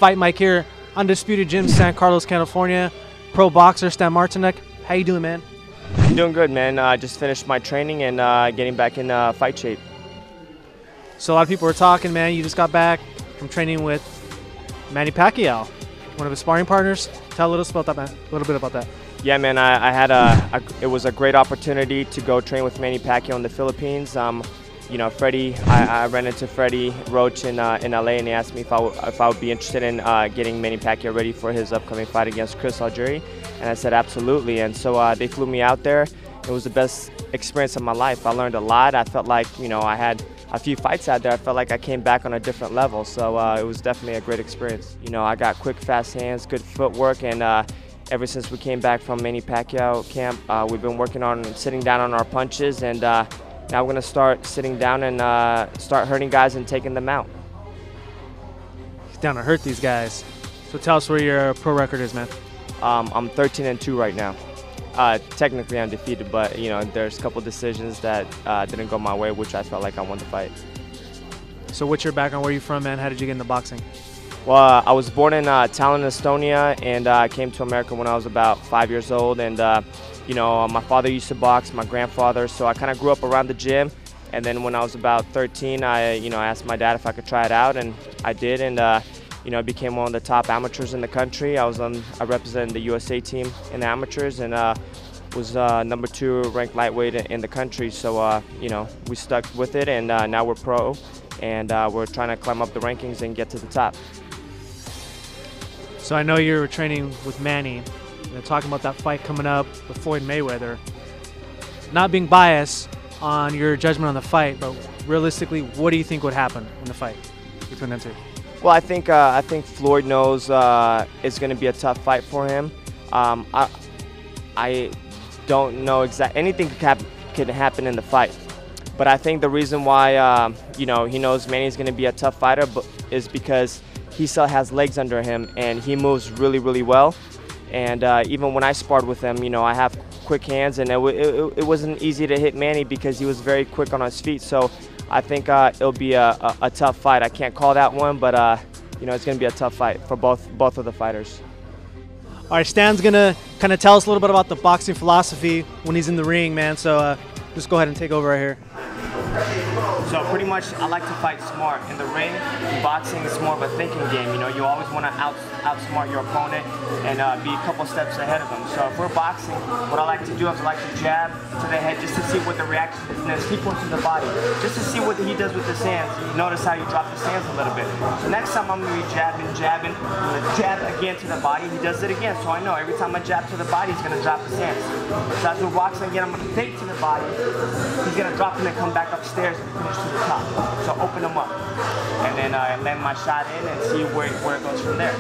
FightMike here, Undisputed Gym, San Carlos, California. Pro boxer Stan Martyniouk. How you doing, man? I'm doing good, man. I just finished my training and getting back in fight shape. So a lot of people were talking, man. You just got back from training with Manny Pacquiao, one of his sparring partners. Tell us about that, man. A little bit about that. Yeah, man. I had it was a great opportunity to go train with Manny Pacquiao in the Philippines. You know, Freddie, I ran into Freddie Roach in LA, and he asked me if I would be interested in getting Manny Pacquiao ready for his upcoming fight against Chris Algieri, and I said absolutely. And so they flew me out there. It was the best experience of my life. I learned a lot. I felt like, you know, I had a few fights out there. I felt like I came back on a different level. So it was definitely a great experience. You know, I got quick, fast hands, good footwork, and ever since we came back from Manny Pacquiao camp, we've been working on sitting down on our punches, and now we're going to start sitting down and start hurting guys and taking them out. He's down to hurt these guys. So tell us where your pro record is, man. I'm 13-2 right now. Technically undefeated, but you know, there's a couple decisions that didn't go my way, which I felt like I won the fight. So what's your background? Where are you from, man? How did you get into boxing? Well, I was born in Tallinn, Estonia, and I came to America when I was about 5 years old. And you know, my father used to box, my grandfather, so I kind of grew up around the gym. And then when I was about 13, I asked my dad if I could try it out, and I did. And you know, I became one of the top amateurs in the country. I represented the USA team in the amateurs, and was #2 ranked lightweight in the country. So you know, we stuck with it, and now we're pro, and we're trying to climb up the rankings and get to the top. So I know you were training with Manny. They're talking about that fight coming up with Floyd Mayweather. Not being biased on your judgment on the fight, but realistically, what do you think would happen in the fight between them two? Well, I think Floyd knows it's going to be a tough fight for him. I don't know exactly. Anything could happen in the fight, but I think the reason why you know, he knows Manny's going to be a tough fighter is because he still has legs under him, and he moves really, really well. And even when I sparred with him, you know, I have quick hands, and it wasn't easy to hit Manny because he was very quick on his feet. So I think it'll be a tough fight. I can't call that one, but you know, it's going to be a tough fight for both of the fighters. All right, Stan's gonna kind of tell us a little bit about the boxing philosophy when he's in the ring, man. So just go ahead and take over right here. So pretty much, I like to fight smart. In the ring, boxing is more of a thinking game. You know, you always want to outsmart your opponent and be a couple steps ahead of them. So if we're boxing, what I like to do is I like to jab to the head just to see what the reaction is, and then sequence to the body, just to see what he does with his hands. You notice how you drop his hands a little bit. So next time I'm going to be jabbing. I'm going to jab again to the body. He does it again. So I know every time I jab to the body, he's going to drop his hands. So as we're boxing again, I'm going to fake to the body. He's going to drop him and come back upstairs and finish to the top. So open them up, and then land my shot in and see where it goes from there.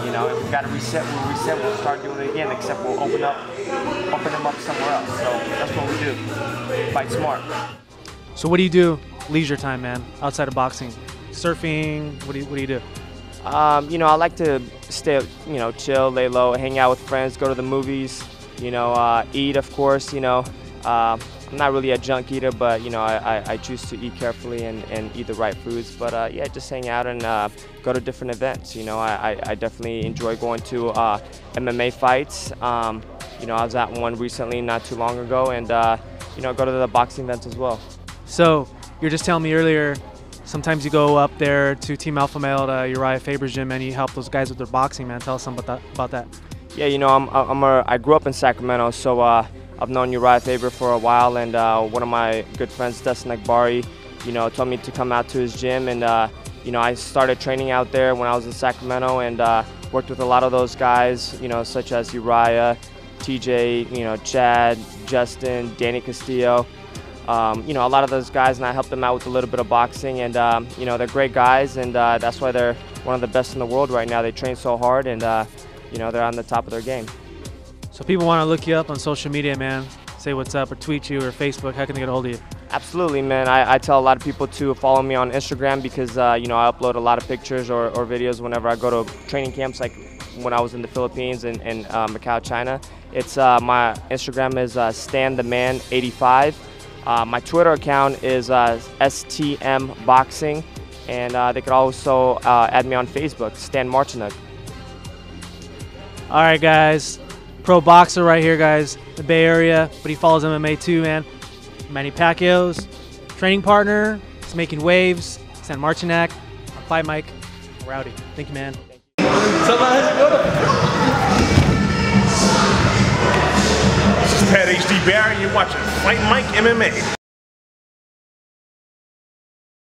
You know, if we got to reset, we'll reset. We'll start doing it again, except we'll open them up somewhere else. So that's what we do. Fight smart. So what do you do leisure time, man, outside of boxing? Surfing? What do you do? You know, I like to stay, you know, chill, lay low, hang out with friends, go to the movies. You know, eat, of course. You know. I'm not really a junk eater, but you know, I choose to eat carefully and eat the right foods. But yeah, just hang out and go to different events. You know, I definitely enjoy going to MMA fights. You know, I was at one recently, not too long ago, and you know, go to the boxing events as well. So you're just telling me earlier, sometimes you go up there to Team Alpha Male to Uriah Faber's gym and you help those guys with their boxing, man. Tell us something about that. Yeah, you know, I grew up in Sacramento, so I've known Uriah Faber for a while, and one of my good friends, Dustin Akbari, you know, told me to come out to his gym, and you know, I started training out there when I was in Sacramento, and worked with a lot of those guys, you know, such as Uriah, TJ, you know, Chad, Justin, Danny Castillo, you know, a lot of those guys, and I helped them out with a little bit of boxing, and you know, they're great guys, and that's why they're one of the best in the world right now. They train so hard, and you know, they're on the top of their game. So people want to look you up on social media, man, say what's up, or tweet you, or Facebook. How can they get a hold of you? Absolutely, man. I tell a lot of people to follow me on Instagram because you know, I upload a lot of pictures or videos whenever I go to training camps, like when I was in the Philippines and Macau, China. It's my Instagram is StanTheMan85. My Twitter account is STM Boxing, And they could also add me on Facebook, Stan Martyniouk. All right, guys. Pro boxer right here, guys. The Bay Area, but he follows MMA too, man. Manny Pacquiao's training partner. He's making waves. Stan Martyniouk. FightMike. Rowdy. Thank you, man. This is Pat HD Barry. You're watching FightMike MMA.